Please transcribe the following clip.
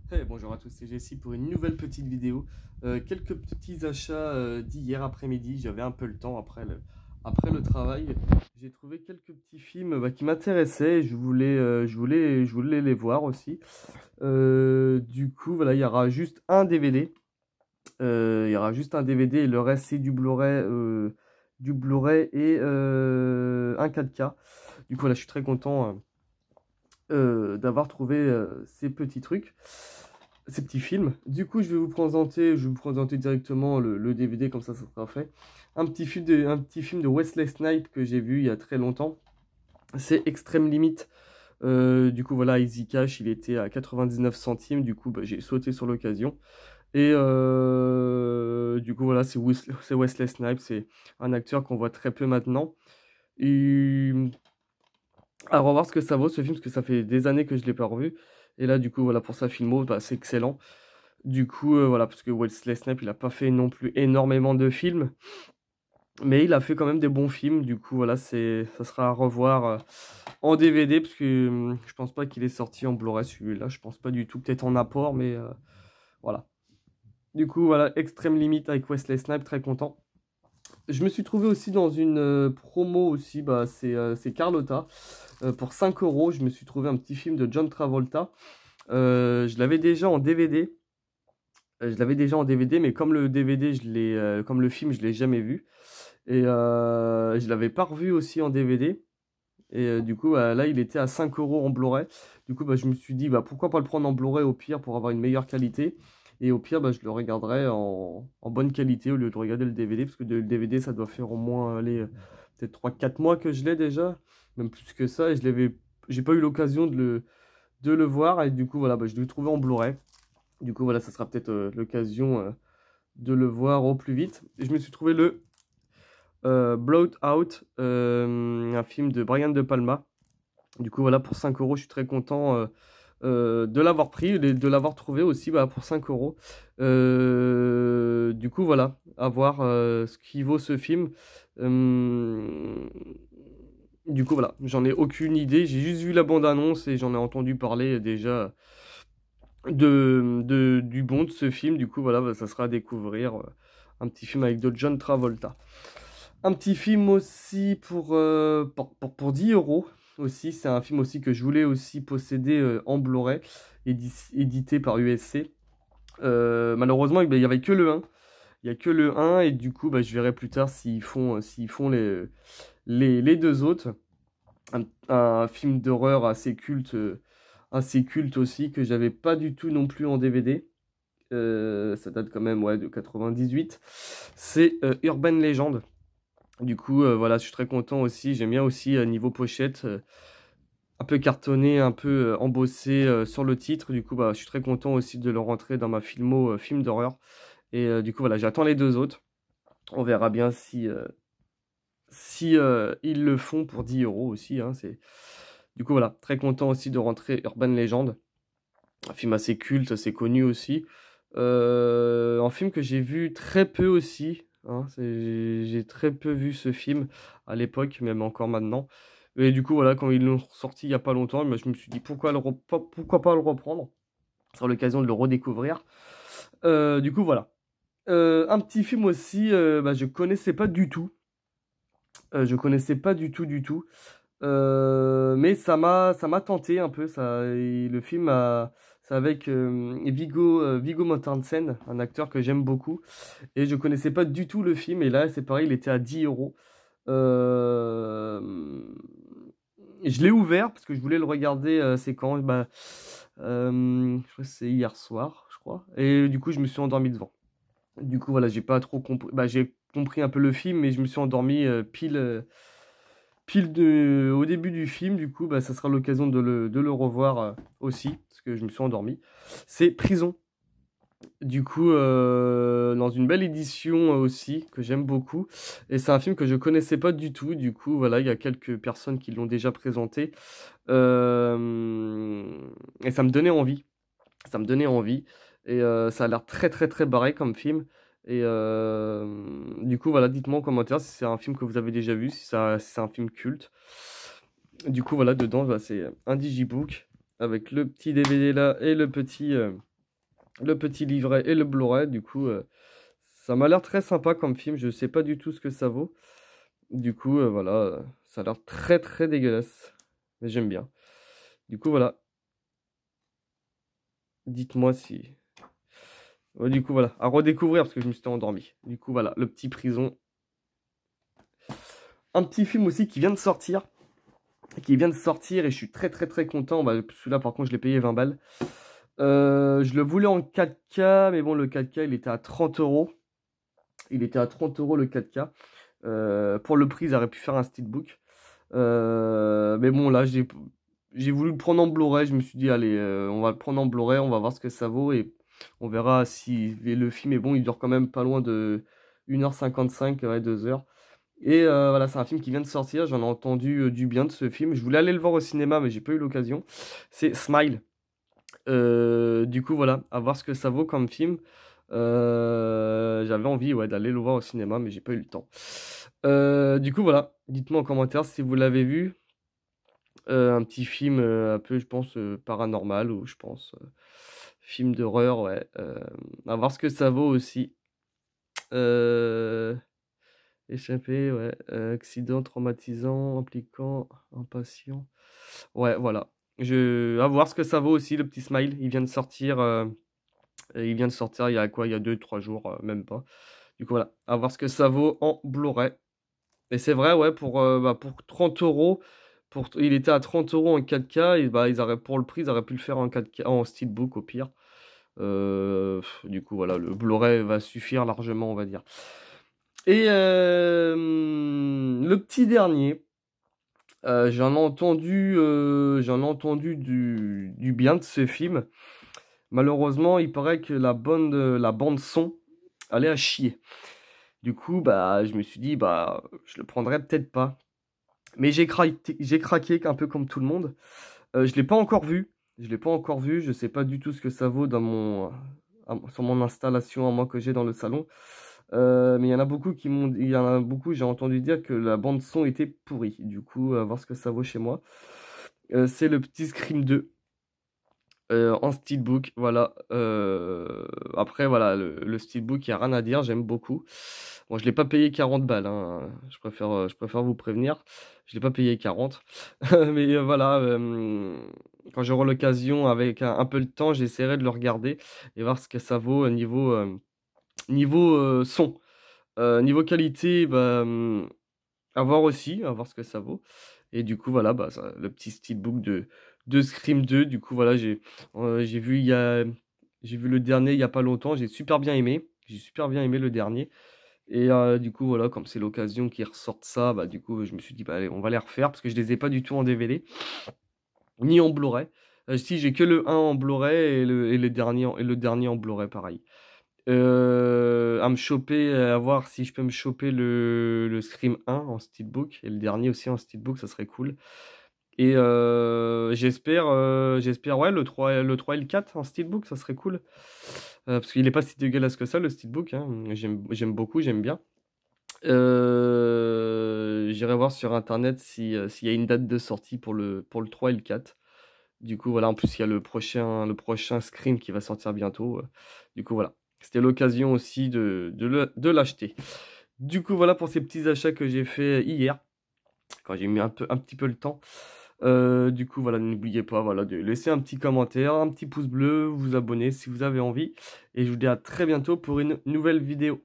Hey, bonjour à tous, c'est Jessie pour une nouvelle petite vidéo. Quelques petits achats d'hier après-midi. J'avais un peu le temps après le travail. J'ai trouvé quelques petits films qui m'intéressaient. Je voulais les voir aussi. Du coup, voilà, il y aura juste un DVD. Il y aura juste un DVD et le reste c'est du Blu-ray et un 4K. Du coup, voilà, je suis très content d'avoir trouvé ces petits trucs, ces petits films. Du coup, je vais vous présenter directement le DVD, comme ça sera fait. Un petit film de Wesley Snipes que j'ai vu il y a très longtemps. C'est Extreme Limit. Du coup, voilà, Easy Cash, il était à 99 centimes. Du coup, bah, j'ai sauté sur l'occasion. Et du coup, voilà, c'est Wesley Snipes. C'est un acteur qu'on voit très peu maintenant. Et à revoir ce que ça vaut ce film, parce que ça fait des années que je l'ai pas revu. Et là, du coup, voilà, pour sa filmo, bah, c'est excellent. Du coup, voilà, parce que Wesley Snipes, il a pas fait non plus énormément de films, mais il a fait quand même des bons films. Du coup, voilà, ça sera à revoir en DVD, parce que je pense pas qu'il est sorti en Blu-ray celui-là. Je pense pas du tout, peut-être en apport, mais voilà. Du coup, voilà, Extreme Limit avec Wesley Snipes, très content. Je me suis trouvé aussi dans une promo aussi, bah, c'est Carlotta. Pour 5 euros, je me suis trouvé un petit film de John Travolta. Je l'avais déjà en DVD. Mais comme le DVD, comme le film, je l'ai jamais vu. Et je l'avais pas revu aussi en DVD. Et du coup, là, il était à 5 euros en Blu-ray. Du coup, bah, je me suis dit, bah, pourquoi pas le prendre en Blu-ray au pire pour avoir une meilleure qualité. Et au pire, bah, je le regarderai en bonne qualité au lieu de regarder le DVD. Parce que le DVD, ça doit faire au moins, allez, peut-être 3 4 mois que je l'ai déjà. Même plus que ça. Et j'ai pas eu l'occasion de le voir. Et du coup, voilà, bah, je l'ai trouvé en Blu-ray. Du coup, voilà, ça sera peut-être l'occasion de le voir au plus vite. Et je me suis trouvé le Blowout Out, un film de Brian De Palma. Du coup, voilà, pour 5 euros, je suis très content de l'avoir pris et de l'avoir trouvé aussi bah, pour 5 euros. Du coup, voilà, à voir ce qui vaut ce film. Du coup, voilà, j'en ai aucune idée. J'ai juste vu la bande-annonce et j'en ai entendu parler déjà du bon de ce film. Du coup, voilà, bah, ça sera à découvrir. Un petit film avec de John Travolta. Un petit film aussi pour 10 euros aussi. C'est un film aussi que je voulais aussi posséder en Blu-ray, édité par USC. Malheureusement, il n'y avait que le 1. Il n'y a que le 1 et du coup, bah, je verrai plus tard s'ils font les deux autres. Un film d'horreur assez culte aussi, que j'avais pas du tout non plus en DVD. Ça date quand même ouais, de 98. C'est Urban Legend. Du coup, voilà, je suis très content aussi. J'aime bien aussi niveau pochette, un peu cartonné, un peu embossé sur le titre. Du coup, bah, je suis très content aussi de le rentrer dans ma filmo film d'horreur. Et du coup, voilà, j'attends les deux autres. On verra bien si ils le font pour 10 euros aussi. Hein, Du coup, voilà, très content aussi de rentrer Urban Legend. Un film assez culte, assez connu aussi. Un film que j'ai vu très peu aussi. Hein, j'ai très peu vu ce film à l'époque, même encore maintenant. Et du coup, voilà, quand ils l'ont sorti il n'y a pas longtemps, bah, je me suis dit pourquoi pas le reprendre. Ce sera l'occasion de le redécouvrir. Du coup, voilà. Un petit film aussi, bah, je connaissais pas du tout. Je connaissais pas du tout, du tout. Mais ça m'a tenté un peu. Le film c'est avec Viggo Mortensen, un acteur que j'aime beaucoup. Et je connaissais pas du tout le film. Et là, c'est pareil, il était à 10 euros. Euh, je l'ai ouvert parce que je voulais le regarder. C'est quand? Bah, je crois que c'est hier soir, je crois. Et du coup, je me suis endormi devant. Du coup, voilà, j'ai pas trop compris. Bah, j'ai compris un peu le film, mais je me suis endormi au début du film. Du coup, bah, ça sera l'occasion de le revoir aussi, parce que je me suis endormi. C'est Prison. Du coup, dans une belle édition aussi, que j'aime beaucoup. Et c'est un film que je connaissais pas du tout. Du coup, voilà, il y a quelques personnes qui l'ont déjà présenté. Et ça me donnait envie. Ça me donnait envie. Et ça a l'air très très très barré comme film. Et du coup, voilà, dites-moi en commentaire si c'est un film que vous avez déjà vu, si c'est un film culte. Du coup, voilà, dedans, bah, c'est un digibook avec le petit DVD là et le petit. le petit livret et le Blu-ray. Du coup, ça m'a l'air très sympa comme film. Je sais pas du tout ce que ça vaut. Du coup, voilà, ça a l'air très très dégueulasse. Mais j'aime bien. Du coup, voilà. Dites-moi si... Ouais, du coup, voilà. À redécouvrir parce que je me suis endormi. Du coup, voilà. Le petit prison. Un petit film aussi qui vient de sortir. Et je suis très très très content. Bah, celui-là, par contre, je l'ai payé 20 balles. Je le voulais en 4K. Mais bon, le 4K, il était à 30 euros. Il était à 30 euros le 4K. Pour le prix, ils auraient pu faire un steelbook. Mais bon, là, j'ai voulu le prendre en Blu-ray. Je me suis dit, allez, on va le prendre en Blu-ray, on va voir ce que ça vaut et on verra si le film est bon. Il dure quand même pas loin de 1h55, ouais, 2 heures. Et voilà, c'est un film qui vient de sortir. J'en ai entendu du bien de ce film. Je voulais aller le voir au cinéma, mais j'ai pas eu l'occasion. C'est Smile. Du coup, voilà, à voir ce que ça vaut comme film. J'avais envie, ouais, d'aller le voir au cinéma, mais j'ai pas eu le temps. Du coup, voilà, dites-moi en commentaire si vous l'avez vu. Un petit film un peu, je pense, paranormal ou je pense film d'horreur, ouais. À voir ce que ça vaut aussi. Euh, Échappé, ouais. Accident traumatisant, impliquant, impatient. Ouais, voilà. À voir ce que ça vaut aussi, le petit Smile. Il vient de sortir. Il vient de sortir il y a quoi? Il y a 2, 3 jours, même pas. Du coup, voilà. À voir ce que ça vaut en Blu-ray. Et c'est vrai, ouais, pour 30 euros, il était à 30 euros en 4K, et bah, pour le prix, ils auraient pu le faire en 4K, en steelbook au pire. Du coup, voilà, le Blu-ray va suffire largement, on va dire. Et le petit dernier, j'en ai entendu du bien de ce film. Malheureusement, il paraît que la bande son allait à chier. Du coup, bah, je me suis dit, bah, je le prendrais peut-être pas. Mais j'ai craqué un peu comme tout le monde. Je l'ai pas encore vu. Je l'ai pas encore vu. Je sais pas du tout ce que ça vaut sur mon installation à moi que j'ai dans le salon. Mais il y en a beaucoup il y en a beaucoup, j'ai entendu dire que la bande son était pourrie. Du coup, à voir ce que ça vaut chez moi. C'est le petit Scream 2. En steelbook, voilà. Après, voilà, le steelbook, il n'y a rien à dire, j'aime beaucoup. Bon, je ne l'ai pas payé 40 balles, hein. Je préfère vous prévenir. Je ne l'ai pas payé 40. Mais voilà, quand j'aurai l'occasion, avec un peu de temps, j'essaierai de le regarder et voir ce que ça vaut niveau son. Niveau qualité, bah, à voir ce que ça vaut. Et du coup, voilà, bah, le petit steelbook de Scream 2. Du coup, voilà, j'ai vu j'ai vu le dernier il y a pas longtemps. J'ai super bien aimé. J'ai super bien aimé le dernier. Et du coup, voilà, comme c'est l'occasion qu'ils ressortent ça, bah, du coup, je me suis dit, bah, allez, on va les refaire parce que je les ai pas du tout en DVD, ni en Blu-ray. Si, j'ai que le un en Blu-ray et le dernier en Blu-ray, pareil. À me choper, à voir si je peux me choper le Scream 1 en steelbook et le dernier aussi en steelbook, ça serait cool. Et j'espère, ouais, le trois et le 4 en steelbook, ça serait cool. Parce qu'il est pas si dégueulasse que ça, le steelbook, hein. J'aime beaucoup, j'aime bien. J'irai voir sur internet s'il y a une date de sortie pour le 3 et le 4. Du coup, voilà, en plus, il y a le prochain Scream qui va sortir bientôt. Du coup, voilà. C'était l'occasion aussi de l'acheter. Du coup, voilà pour ces petits achats que j'ai fait hier, quand j'ai mis un petit peu le temps. Du coup, voilà, n'oubliez pas, voilà, de laisser un petit commentaire, un petit pouce bleu, vous abonner si vous avez envie. Et je vous dis à très bientôt pour une nouvelle vidéo.